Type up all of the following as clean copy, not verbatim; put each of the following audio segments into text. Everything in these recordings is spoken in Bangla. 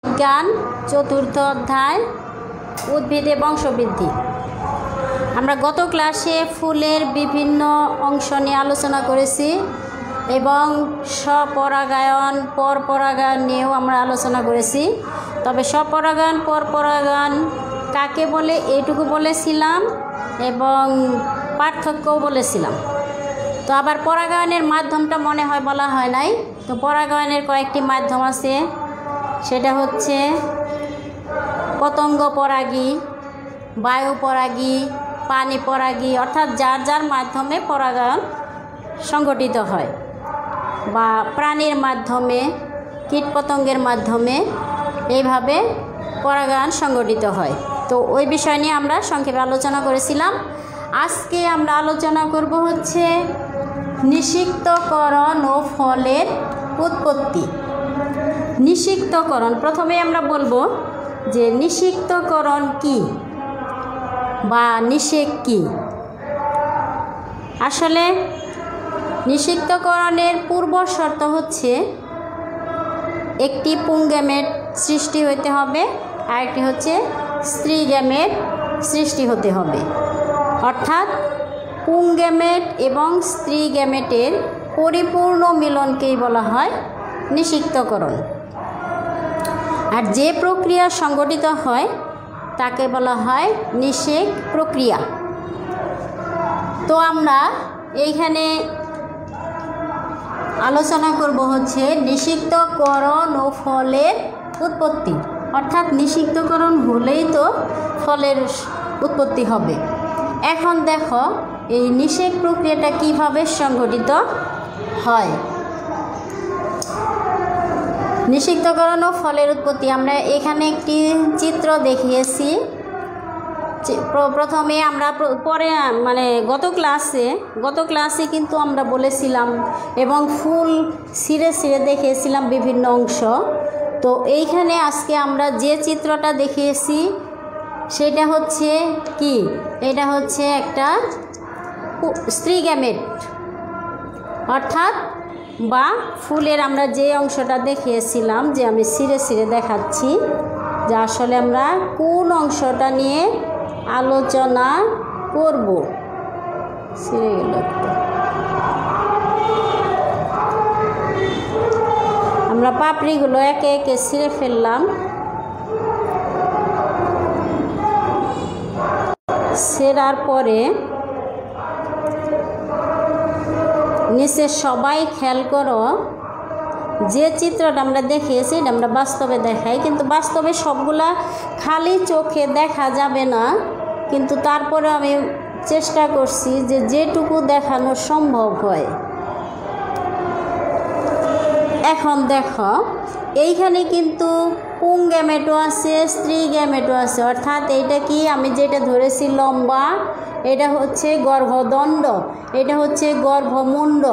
বিজ্ঞান চতুর্থ অধ্যায় উদ্ভিদে বংশবৃদ্ধি। আমরা গত ক্লাসে ফুলের বিভিন্ন অংশ নিয়ে আলোচনা করেছি এবং স্বপরাগায়ন পরপরাগায়ন নিয়েও আমরা আলোচনা করেছি। তবে স্বপরাগায়ন পরপরাগায়ন কাকে বলে এইটুকু বলেছিলাম এবং পার্থক্যও বলেছিলাম। তো আবার পরাগায়নের মাধ্যমটা মনে হয় বলা হয় নাই। তো পরাগায়নের কয়েকটি মাধ্যম আছে, সেটা হচ্ছে পতঙ্গ পরাগী, বায়ু পরাগী, পানি পরাগী, অর্থাৎ যার যার মাধ্যমে পরাগায়ন সংঘটিত হয়, বা প্রাণীর মাধ্যমে, কীটপতঙ্গের মাধ্যমে এইভাবে পরাগায়ন সংঘটিত হয়। তো ওই বিষয় নিয়ে আমরা সংক্ষেপে আলোচনা করেছিলাম। আজকে আমরা আলোচনা করব হচ্ছে নিষিক্তকরণ ও ফলের উৎপত্তি। নিষিক্তকরণ, প্রথমে আমরা বলবো যে নিষিক্তকরণ কি বা নিষেক কি। আসলে নিষিক্তকরণের পূর্ব শর্ত হচ্ছে একটি পুংগ্যামেট সৃষ্টি হতে হবে, আর একটি হচ্ছে স্ত্রী গ্যামেট সৃষ্টি হতে হবে। অর্থাৎ পুংগ্যামেট এবং স্ত্রী গ্যামেটের পরিপূর্ণ মিলনকেই বলা হয় নিষিক্তকরণ। আর যে প্রক্রিয়া সংঘটিত হয় তাকে বলা হয় নিষেক প্রক্রিয়া। তো আমরা এইখানে আলোচনা করব হচ্ছে নিষিক্তকরণ ও ফলের উৎপত্তি। অর্থাৎ নিষিক্তকরণ হলেই তো ফলের উৎপত্তি হবে। এখন দেখো এই নিষেক প্রক্রিয়াটা কিভাবে সংঘটিত হয়। নিষিক্তকরণ ও ফলের উৎপত্তি আমরা এখানে একটি চিত্র দেখিয়েছি। প্রথমে আমরা গত ক্লাসে কিন্তু আমরা বলেছিলাম এবং ফুল ছিঁড়ে ছিঁড়ে দেখিয়েছিলাম বিভিন্ন অংশ। তো এইখানে আজকে আমরা যে চিত্রটা দেখিয়েছি সেটা হচ্ছে কি, এটা হচ্ছে একটা স্ত্রী গ্যামেট, অর্থাৎ বা ফুলের আমরা যে অংশটা দেখিয়েছিলাম, যে আমি ছিঁড়ে ছিঁড়ে দেখাচ্ছি যে আসলে আমরা কোন অংশটা নিয়ে আলোচনা করব। ছিঁড়ে গেল একটা, আমরা পাপড়িগুলো একে একে ছিঁড়ে ফেললাম। ছেঁড়ার পরে নিচে সবাই খেয়াল করো, যে চিত্রটা আমরা দেখিয়েছি এটা আমরা বাস্তবে দেখাই, কিন্তু বাস্তবে সবগুলা খালি চোখে দেখা যাবে না, কিন্তু তারপরে আমি চেষ্টা করছি যে যেটুকু দেখানো সম্ভব হয়। এখন দেখো এইখানে কিন্তু পুং গ্যামেটও আছে, স্ত্রী গ্যামেটও আছে। অর্থাৎ এইটা কি, আমি যেটা ধরেছি লম্বা, এটা হচ্ছে গর্ভদণ্ড, এটা হচ্ছে গর্ভমুণ্ড,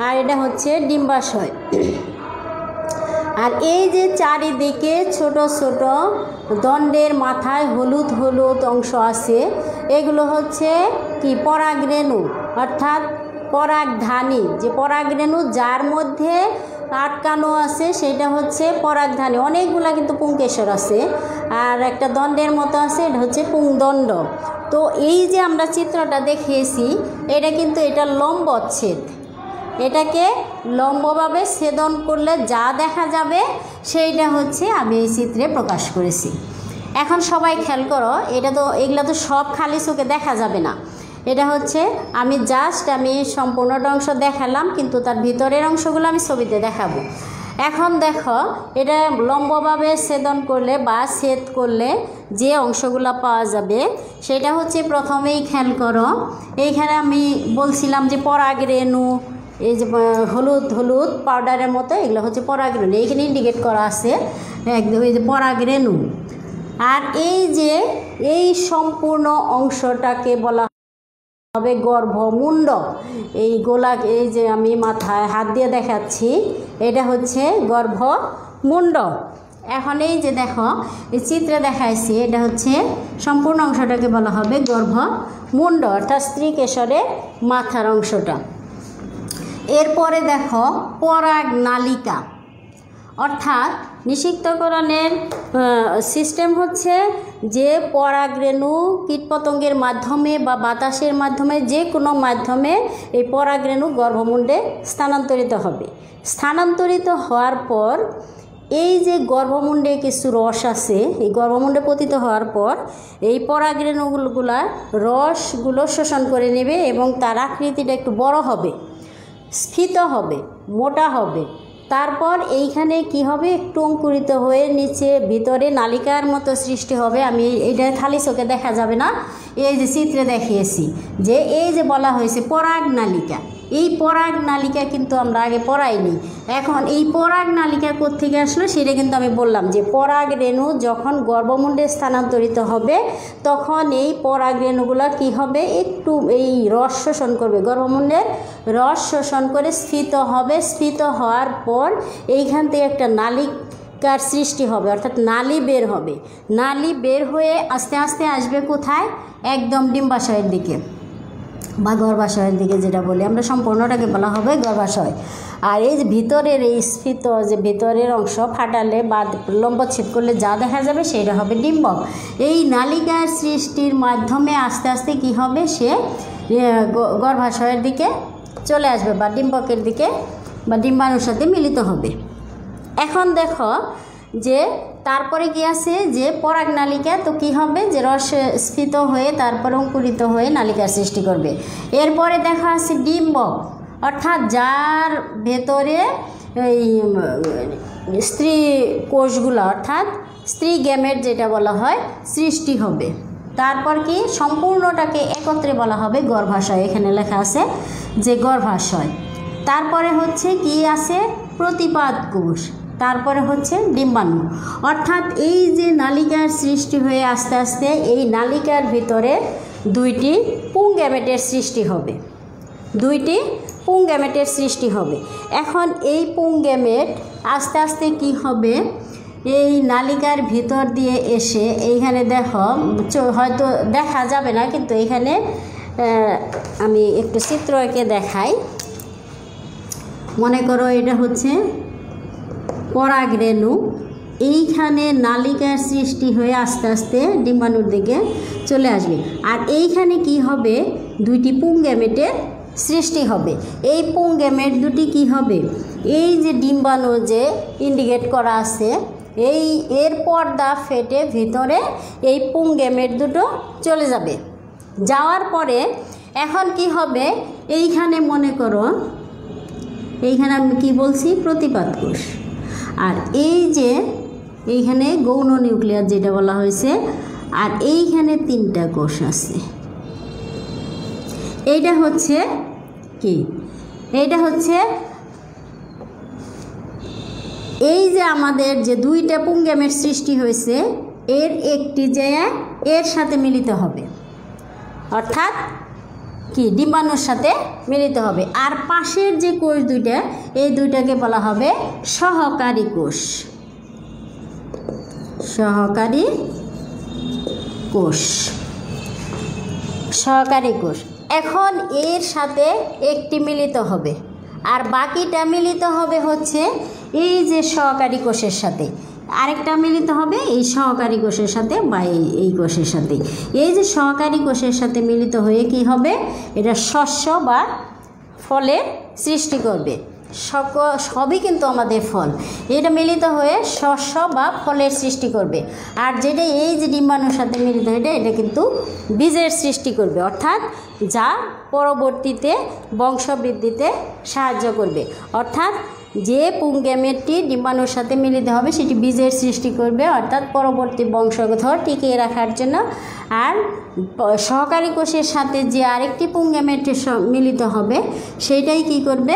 আর এটা হচ্ছে ডিম্বাশয়। আর এই যে চারিদিকে ছোট ছোট দণ্ডের মাথায় হলুদ হলুদ অংশ আছে, এগুলো হচ্ছে কি পরাগরেণু, অর্থাৎ পরাগধানী। যে পরাগরেণু যার মধ্যে আটকানো আছে সেটা হচ্ছে পরাগধানী। অনেকগুলা কিন্তু পুংকেশর আছে, আর একটা দণ্ডের মতো আছে, এটা হচ্ছে পুংদণ্ড। তো এই যে আমরা চিত্রটা দেখিয়েছি এটা লম্বচ্ছেদ। এটাকে লম্বভাবে ছেদন করলে যা দেখা যাবে সেইটা হচ্ছে আমি এই চিত্রে প্রকাশ করেছি। এখন সবাই খেয়াল করো, এগুলো তো সব খালি চোখে দেখা যাবে না। এটা হচ্ছে আমি সম্পূর্ণটা অংশ দেখালাম, কিন্তু তার ভিতরের অংশগুলো আমি ছবিতে দেখাবো। এখন দেখো এটা লম্বভাবে ছেদন করলে বা ছেদ করলে যে অংশগুলো পাওয়া যাবে সেটা হচ্ছে, প্রথমেই খেয়াল করো, এইখানে আমি বলছিলাম যে পরাগরেণু, এই যে হলুদ হলুদ পাউডারের মতো, এগুলো হচ্ছে পরাগরেণু। এইখানে ইন্ডিকেট করা আছে একদম, এই যে পরাগরেণু। আর এই সম্পূর্ণ অংশটাকে বলা হবে গর্ভমুণ্ড। এই এই যে আমি মাথায় হাত দিয়ে দেখাচ্ছি, এটা হচ্ছে গর্ভমুণ্ড। এখন এই যে দেখো এই চিত্রে দেখাইছি, এটা হচ্ছে সম্পূর্ণ অংশটাকে বলা হবে গর্ভমুণ্ড, অর্থাৎ স্ত্রী কেশরের মাথার অংশটা। এরপরে দেখো পরাগ নালিকা। অর্থাৎ নিষিক্তকরণের সিস্টেম হচ্ছে যে পরাগরেণু কীটপতঙ্গের মাধ্যমে বা বাতাসের মাধ্যমে যে কোনো মাধ্যমে এই পরাগরেণু গর্ভমুণ্ডে স্থানান্তরিত হবে। স্থানান্তরিত হওয়ার পর এই যে গর্ভমুণ্ডে কিছু রস আছে, এই গর্ভমুণ্ডে পতিত হওয়ার পর এই পরাগরেণুগুলা রসগুলো শোষণ করে নেবে এবং তার আকৃতিটা একটু বড় হবে, স্ফীত হবে, মোটা হবে। তারপর এইখানে কি হবে, একটু অঙ্কুরিত হয়ে নিচে ভিতরে নালিকার মতো সৃষ্টি হবে। আমি এটা খালি চোখে দেখা যাবে না, এই যে চিত্রে দেখিয়েছি যে এই যে বলা হয়েছে পরাগ নালিকা, এই পরাগ নালিকা কিন্তু আমরা আগে পড়াইনি। এখন এই পরাগ নালিকা কোত্থেকে আসলো সেটা কিন্তু আমি বললাম যে পরাগ রেণু যখন গর্ভমুণ্ডে স্থানান্তরিত হবে তখন এই পরাগ রেণুগুলো কী হবে, একটু এই রস শোষণ করবে, গর্ভমুণ্ডের রস শোষণ করে স্ফীত হবে। স্ফীত হওয়ার পর এইখান থেকে একটা নালিকার সৃষ্টি হবে, অর্থাৎ নালী বের হবে। নালী বের হয়ে আস্তে আস্তে আসবে কোথায়, একদম ডিম্বাশয়ের দিকে বা গর্ভাশয়ের দিকে, যেটা বলি আমরা সম্পূর্ণটাকে বলা হবে গর্ভাশয়। আর এই যে ভিতরের এই স্ফীত যে ভিতরের অংশ ফাটালে বা লম্বচ্ছেদ করলে যা দেখা যাবে সেটা হবে ডিম্বক। এই নালিকার সৃষ্টির মাধ্যমে আস্তে আস্তে কি হবে, সে গর্ভাশয়ের দিকে চলে আসবে বা ডিম্বকের দিকে বা ডিম্বাণুর সাথে মিলিত হবে। এখন দেখো যে তারপরে কি আছে যে পরাগ নালিকা, তো কি হবে যে রস স্ফীত হয়ে তারপরে অঙ্কুরিত হয়ে নালিকার সৃষ্টি করবে। এরপরে দেখা আছে ডিম্বক, অর্থাৎ যার ভেতরে এই স্ত্রী কোষগুলো অর্থাৎ স্ত্রী গ্যামেট যেটা বলা হয় সৃষ্টি হবে। তারপর কি সম্পূর্ণটাকে একত্রে বলা হবে গর্ভাশয়, এখানে লেখা আছে যে গর্ভাশয়। তারপরে হচ্ছে কি আছে প্রতিপাদ কোষ, তারপরে হচ্ছে ডিম্বাণু। অর্থাৎ এই যে নালিকার সৃষ্টি হয়ে আস্তে আস্তে এই নালিকার ভিতরে দুইটি পুংগ্যামেটের সৃষ্টি হবে, দুইটি পুংগ্যামেটের সৃষ্টি হবে। এখন এই পুংগ্যামেট আস্তে আস্তে কি হবে, এই নালিকার ভিতর দিয়ে এসে এইখানে দেখো হয়তো দেখা যাবে না, কিন্তু এখানে আমি একটু চিত্র এঁকে দেখাই। মনে করো এটা হচ্ছে পরাগ রেণু, এইখানে নালিকার সৃষ্টি হয়ে আস্তে আস্তে ডিম্বাণুর দিকে চলে আসবে। আর এইখানে কি হবে, দুইটি পুংগ্যামেটের সৃষ্টি হবে। এই পুংগ্যামেট দুটি কি হবে, এই যে ডিম্বাণু যে ইন্ডিকেট করা আছে এই এর পর্দা ফেটে ভিতরে এই পুংগ্যামেট দুটো চলে যাবে। যাওয়ার পরে এখন কি হবে, এইখানে মনে করো এইখানে আমি কি বলছি প্রতিপাদ কোষ, আর এই যে এইখানে গৌণ নিউক্লিয়াস যেটা বলা হয়েছে, আর এইখানে তিনটা কোষ আছে। এইটা হচ্ছে কি, এইটা হচ্ছে এই যে আমাদের যে দুইটা পুংগ্যামেট সৃষ্টি হয়েছে এর একটি জায়গায় এর সাথে মিলিত হবে, অর্থাৎ কি ডিম্বাণুর সাথে মিলিত হবে। আর পাশের যে কোষ দুইটা এই দুইটাকে বলা হবে সহকারী কোষ, সহকারী কোষ, সহকারী কোষ। এখন এর সাথে একটি মিলিত হবে আর বাকিটা মিলিত হবে হচ্ছে এই যে সহকারী কোষের সাথে, আরেকটা মিলিত হবে এই সহকারী কোষের সাথে বা এই কোষের সাথে। এই যে সহকারী কোষের সাথে মিলিত হয়ে কি হবে, এটা শস্য বা ফলের সৃষ্টি করবে। সবই কিন্তু আমাদের ফল, এটা মিলিত হয়ে শস্য বা ফলের সৃষ্টি করবে। আর যেটা এই যে ডিম্বাণুর সাথে মিলিত হয়ে এটা কিন্তু বীজের সৃষ্টি করবে, অর্থাৎ যা পরবর্তীতে বংশবৃদ্ধিতে সাহায্য করবে। অর্থাৎ যে পুংগ্যামেটটি ডিম্বাণুর সাথে মিলিত হবে সেটি বীজের সৃষ্টি করবে, অর্থাৎ পরবর্তী বংশধর টিকিয়ে রাখার জন্য। আর সহকারী কোষের সাথে যে আরেকটি পুংগ্যামেটে মিলিত হবে সেইটাই কি করবে,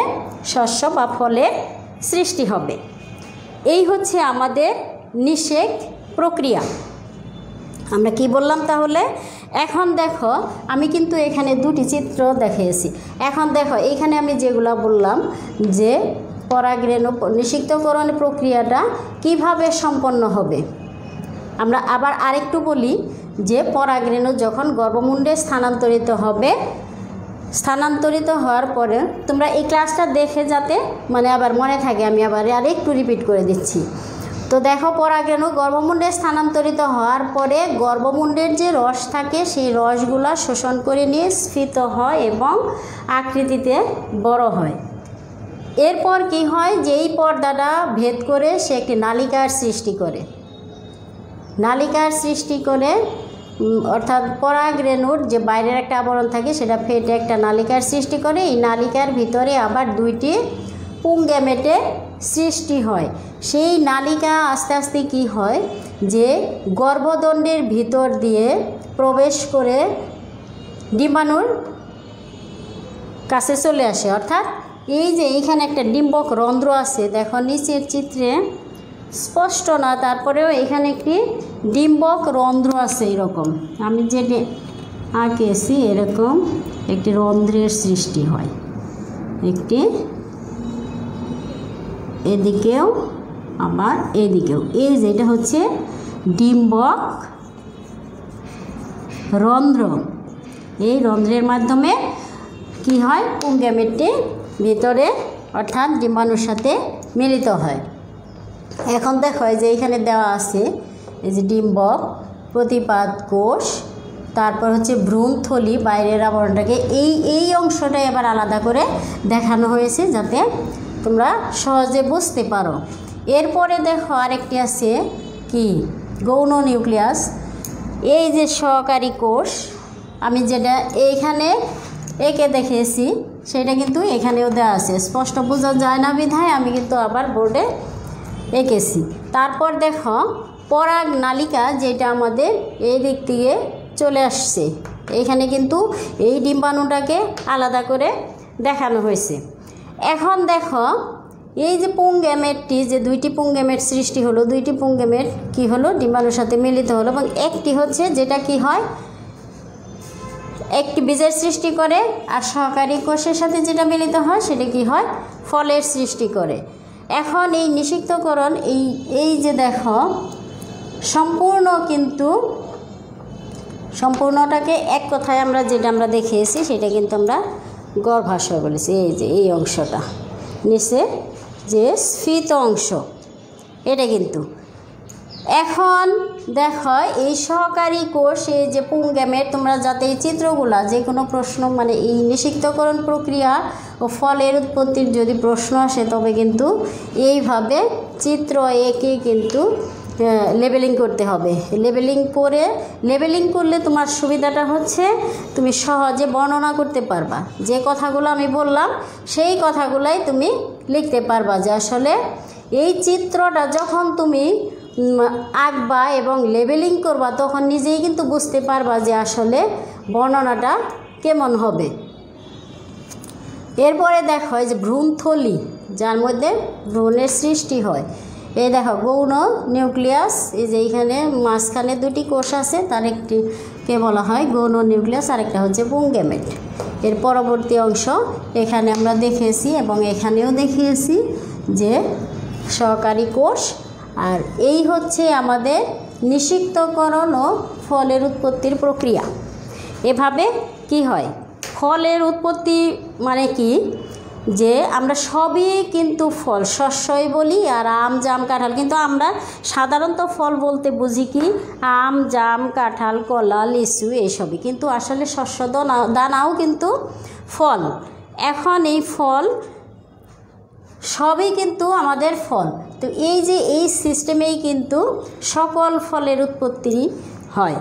শস্য বা ফলের সৃষ্টি হবে। এই হচ্ছে আমাদের নিষেক প্রক্রিয়া। আমরা কি বললাম তাহলে? এখন দেখো আমি কিন্তু এখানে দুটি চিত্র দেখিয়েছি। এখন দেখো এইখানে আমি যেগুলো বললাম যে পরাগরেণু নিষিক্তকরণ প্রক্রিয়াটা কিভাবে সম্পন্ন হবে, আমরা আবার আরেকটু বলি যে পরাগরেণু যখন গর্ভমুণ্ডে স্থানান্তরিত হবে স্থানান্তরিত হওয়ার পরে তোমরা এই ক্লাসটা দেখে যাতে মানে আবার মনে থাকে, আমি আবার আরেকটু রিপিট করে দিচ্ছি। তো দেখো, পরাগরেণু গর্ভমুণ্ডে স্থানান্তরিত হওয়ার পরে গর্ভমুণ্ডের যে রস থাকে সেই রসগুলা শোষণ করে নিয়ে স্ফীত হয় এবং আকৃতিতে বড় হয়। এরপর কি হয়, যে এই পর্দাটা ভেদ করে সে একটি নালিকার সৃষ্টি করে। নালিকার সৃষ্টি করে অর্থাৎ পরাগরেণুর যে বাইরের একটা আবরণ থাকে সেটা ফেটে একটা নালিকার সৃষ্টি করে। এই নালিকার ভিতরে আবার দুইটি পুংগ্যামেটে সৃষ্টি হয়। সেই নালিকা আস্তে আস্তে কি হয়, যে গর্ভদণ্ডের ভিতর দিয়ে প্রবেশ করে ডিম্বাণুর কাছে চলে আসে। অর্থাৎ এই যে এইখানে একটা ডিম্বক রন্ধ্র আছে, দেখো নিচের চিত্রে স্পষ্ট না, তারপরেও এখানে একটি ডিম্বক রন্ধ্র আছে। এরকম আমি যে আঁকেছি এরকম একটি রন্ধ্রের সৃষ্টি হয়, একটি এদিকেও আবার এদিকেও। এই যেটা হচ্ছে ডিম্বক রন্ধ্র। এই রন্ধ্রের মাধ্যমে কি হয়, পুংগ্যামেটটি ভিতরে অর্থাৎ ডিম্বাণুর সাথে মিলিত হয়। এখন দেখো যে এখানে দেওয়া আছে এই যে ডিম্বক, প্রতিপাদ কোষ, তারপর হচ্ছে ভ্রূণথলি, বাইরের আবরণটাকে এই অংশটাই আবার আলাদা করে দেখানো হয়েছে যাতে তোমরা সহজে বুঝতে পারো। এরপরে দেখো আরেকটি আছে কি, গৌণ নিউক্লিয়াস। এই যে সহকারী কোষ আমি যেটা এইখানে এঁকে দেখিয়েছি সেটা কিন্তু এখানেও দেওয়া আছে, স্পষ্ট বোঝা যায় না বিধায় আমি কিন্তু আবার বোর্ডে এঁকেছি। তারপর দেখো পরাগ নালিকা, যেটা আমাদের এই দিক থেকে চলে আসছে, এইখানে কিন্তু এই ডিম্বাণুটাকে আলাদা করে দেখানো হয়েছে। এখন দেখো এই যে পুংগ্যামেটটি, যে দুইটি পুংগ্যামেট সৃষ্টি হলো, দুইটি পুংগ্যামেট কি হলো, ডিম্বাণুর সাথে মিলিত হলো এবং একটি হচ্ছে যেটা কি হয়, একটি বীজের সৃষ্টি করে, আর সহকারী কোষের সাথে যেটা মিলিত হয় সেটা কি হয়, ফলের সৃষ্টি করে। এখন এই নিষিক্তকরণ এই যে দেখো সম্পূর্ণ কিন্তু সম্পূর্ণটাকে এক কথায় আমরা যেটা আমরা দেখিয়েছি সেটা কিন্তু আমরা গর্ভাশয় বলেছি। এই যে এই অংশটা নিচে যে স্ফীত অংশ এটা কিন্তু। এখন দেখো এই সহকারী কোষ, এই যে পুংগ্যামেট, তোমরা যাতে এই চিত্রগুলা যে কোনো প্রশ্ন মানে এই নিষিক্তকরণ প্রক্রিয়া ও ফলের উৎপত্তির যদি প্রশ্ন আসে তবে কিন্তু এইভাবে চিত্র এঁকে কিন্তু লেবেলিং করতে হবে। লেবেলিং করলে তোমার সুবিধাটা হচ্ছে তুমি সহজে বর্ণনা করতে পারবা। যে কথাগুলো আমি বললাম সেই কথাগুলাই তুমি লিখতে পারবা, যে আসলে এই চিত্রটা যখন তুমি আঁকবা এবং লেবেলিং করবা তখন নিজেই কিন্তু বুঝতে পারবা যে আসলে বর্ণনাটা কেমন হবে। এরপরে দেখো যে ভ্রূণথলি, যার মধ্যে ভ্রূণের সৃষ্টি হয়। এই দেখো গৌণ নিউক্লিয়াস, এই যে এইখানে মাঝখানে দুটি কোষ আছে, তার একটিকে বলা হয় গৌণ নিউক্লিয়াস, আরেকটা হচ্ছে পুংগ্যামেট। এর পরবর্তী অংশ এখানে আমরা দেখিয়েছি এবং এখানেও দেখিয়েছি যে সহকারী কোষ। আর এই হচ্ছে আমাদের নিষিক্তকরণ ও ফলের উৎপত্তির প্রক্রিয়া। এভাবে কি হয়, ফলের উৎপত্তি মানে কি, যে আমরা সবই কিন্তু ফল, শস্যই বলি, আর আম জাম কাঁঠাল, কিন্তু আমরা সাধারণত ফল বলতে বুঝি কি আম জাম কাঁঠাল কলা লিচু এইসবই, কিন্তু আসলে শস্য দানাও কিন্তু ফল। এখন এই ফল সবই কিন্তু আমাদের ফল। তো এই যে এই সিস্টেমেই কিন্তু সকল ফলের উৎপত্তি হয়।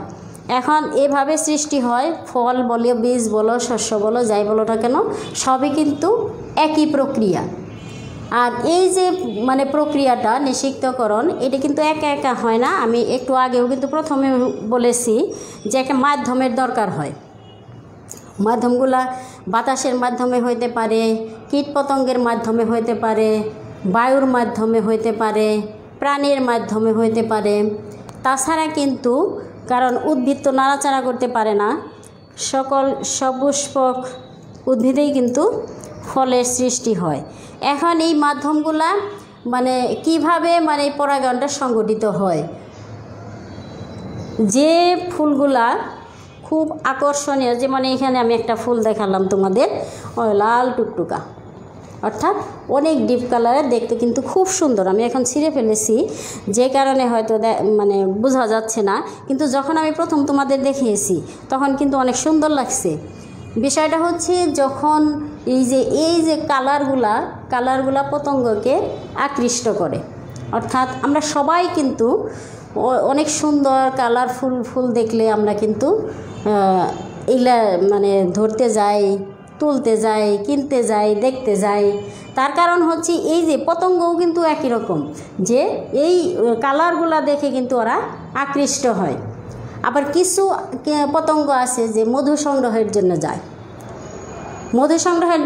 এখন এভাবে সৃষ্টি হয়, ফল বলো বীজ বলো শস্য বলো যাই বলো না কেন সবই কিন্তু একই প্রক্রিয়া। আর এই যে মানে প্রক্রিয়াটা নিষিক্তকরণ, এটা কিন্তু একা একা হয় না। আমি একটু আগেও কিন্তু প্রথমে বলেছি যে একটা মাধ্যমের দরকার হয়। মাধ্যমগুলা বাতাসের মাধ্যমে হইতে পারে, কীটপতঙ্গের মাধ্যমে হইতে পারে, বায়ুর মাধ্যমে হইতে পারে, প্রাণীর মাধ্যমে হইতে পারে। তাছাড়া কিন্তু কারণ উদ্ভিদ তো নাড়াচাড়া করতে পারে না, সকল সপুষ্পক উদ্ভিদেই কিন্তু ফলের সৃষ্টি হয়। এখন এই মাধ্যমগুলা মানে কিভাবে মানে পরাগায়নটা সংগঠিত হয়, যে ফুলগুলা খুব আকর্ষণীয়। যেমন এখানে আমি একটা ফুল দেখালাম তোমাদের, ওই লাল টুকটুকা, অর্থাৎ অনেক ডিপ কালারের, দেখতে কিন্তু খুব সুন্দর। আমি এখন ছিঁড়ে ফেলেছি যে কারণে হয়তো মানে বোঝা যাচ্ছে না, কিন্তু যখন আমি প্রথম তোমাদের দেখিয়েছি তখন কিন্তু অনেক সুন্দর লাগছে। বিষয়টা হচ্ছে যখন এই যে কালারগুলা পতঙ্গকে আকৃষ্ট করে, অর্থাৎ আমরা সবাই কিন্তু অনেক সুন্দর কালারফুল ফুল দেখলে আমরা কিন্তু এগুলা মানে ধরতে যাই, তুলতে যাই, কিনতে যাই, দেখতে যাই। তার কারণ হচ্ছে এই যে পতঙ্গও কিন্তু একই রকম, যে এই কালারগুলা দেখে কিন্তু ওরা আকৃষ্ট হয়। আবার কিছু পতঙ্গ আছে যে মধু সংগ্রহের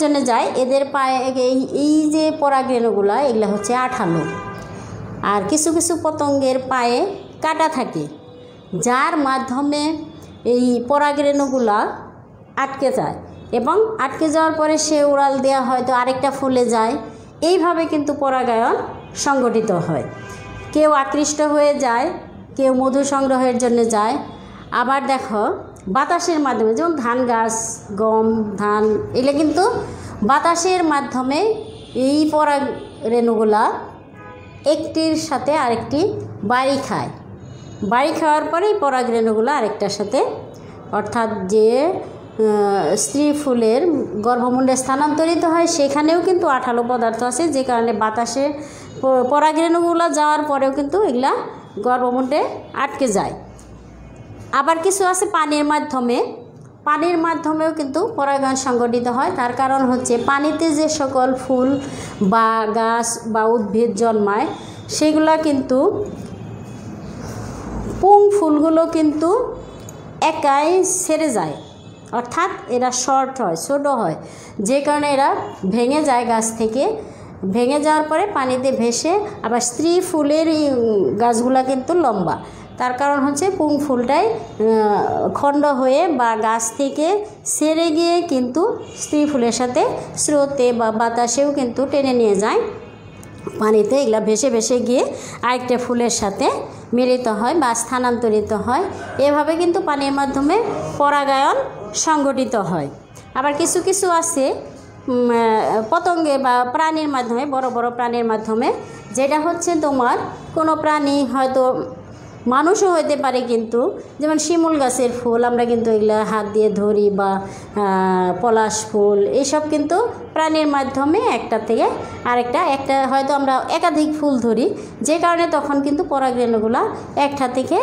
জন্য যায়, এদের পায়ে এই যে পরাগরেণুগুলা এগুলা হচ্ছে আঠালো। আর কিছু কিছু পতঙ্গের পায়ে কাটা থাকে, যার মাধ্যমে এই পরাগরেণুগুলা আটকে যায়, এবং আটকে যাওয়ার পরে সে উড়াল দেওয়া হয়তো আরেকটা ফুলে যায়। এইভাবে কিন্তু পরাগায়ন সংগঠিত হয়। কেউ আকৃষ্ট হয়ে যায়, কেউ মধু সংগ্রহের জন্য যায়। আবার দেখো বাতাসের মাধ্যমে, যেমন ধান গাছ, গম, ধান, এগুলো কিন্তু বাতাসের মাধ্যমে এই পরাগরেণুগুলা একটির সাথে আরেকটি বাড়ি খায়। বাড়ি খাওয়ার পরে এই পরাগরেণুগুলো আরেকটার সাথে, অর্থাৎ যে স্ত্রী ফুলের গর্ভমুণ্ডে স্থানান্তরিত হয়, সেখানেও কিন্তু আঠালো পদার্থ আছে, যে কারণে বাতাসে পরাগরেণুগুলো যাওয়ার পরেও কিন্তু এগুলা গর্ভমুণ্ডে আটকে যায়। আবার কিছু আছে পানির মাধ্যমেও কিন্তু পরাগায়ন সংগঠিত হয়। তার কারণ হচ্ছে পানিতে যে সকল ফুল বা গাছ বা উদ্ভিদ জন্মায়, সেগুলা কিন্তু পুং ফুলগুলো কিন্তু একাই ছেড়ে যায়, অর্থাৎ এরা শর্ট হয়, ছোটো হয়, যে কারণে এরা ভেঙে যায় গাছ থেকে। ভেঙে যাওয়ার পরে পানিতে ভেসে, আবার স্ত্রী ফুলের গাছগুলা কিন্তু লম্বা। তার কারণ হচ্ছে পুং ফুলটাই খণ্ড হয়ে বা গাছ থেকে ছেড়ে গিয়ে কিন্তু স্ত্রী ফুলের সাথে স্রোতে বা বাতাসেও কিন্তু টেনে নিয়ে যায় পানিতে। এগুলা ভেসে ভেসে গিয়ে আরেকটা ফুলের সাথে মিলিত হয় বা স্থানান্তরিত হয়। এভাবে কিন্তু পানির মাধ্যমে পরাগায়ন সংগঠিত হয়। আবার কিছু কিছু আছে পতঙ্গে বা প্রাণীর মাধ্যমে, বড় বড় প্রাণীর মাধ্যমে, যেটা হচ্ছে তোমার কোনো প্রাণী হয়তো মানুষও হতে পারে, কিন্তু যেমন শিমুল গাছের ফুল আমরা কিন্তু এগুলা হাত দিয়ে ধরি, বা পলাশ ফুল, এইসব কিন্তু প্রাণীর মাধ্যমে একটা থেকে একটা হয়তো আমরা একাধিক ফুল ধরি, যে কারণে তখন কিন্তু পরাগরেণুগুলা একটা থেকে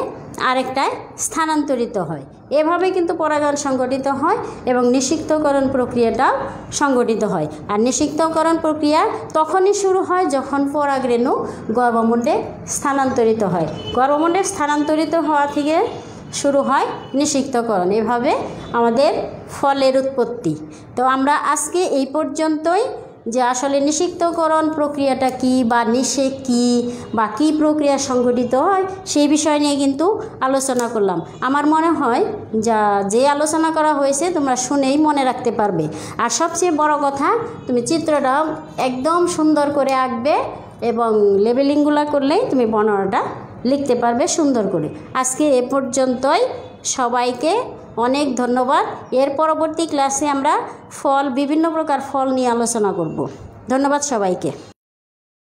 আরেকটায় স্থানান্তরিত হয়। এভাবে কিন্তু পরাগায়ন সংগঠিত হয় এবং নিষিক্তকরণ প্রক্রিয়াটাও সংগঠিত হয়। আর নিষিক্তকরণ প্রক্রিয়া তখনই শুরু হয় যখন পরাগরেণু গর্ভমুণ্ডে স্থানান্তরিত হয়। গর্ভমুণ্ডে স্থানান্তরিত হওয়া থেকে শুরু হয় নিষিক্তকরণ। এভাবে আমাদের ফলের উৎপত্তি। তো আমরা আজকে এই পর্যন্তই, যে আসলে নিষিক্তকরণ প্রক্রিয়াটা কি, বা নিষেক কি, বা কী প্রক্রিয়া সংগঠিত হয়, সেই বিষয় নিয়ে কিন্তু আলোচনা করলাম। আমার মনে হয় যে আলোচনা করা হয়েছে তোমরা শুনেই মনে রাখতে পারবে। আর সবচেয়ে বড় কথা, তুমি চিত্রটা একদম সুন্দর করে আঁকবে, এবং লেবেলিংগুলো করলেই তুমি বর্ণনাটা লিখতে পারবে সুন্দর করে। আজকে এ পর্যন্তই, সবাইকে অনেক ধন্যবাদ। এর পরবর্তী ক্লাসে আমরা বিভিন্ন প্রকার ফল নিয়ে আলোচনা করব। ধন্যবাদ সবাইকে।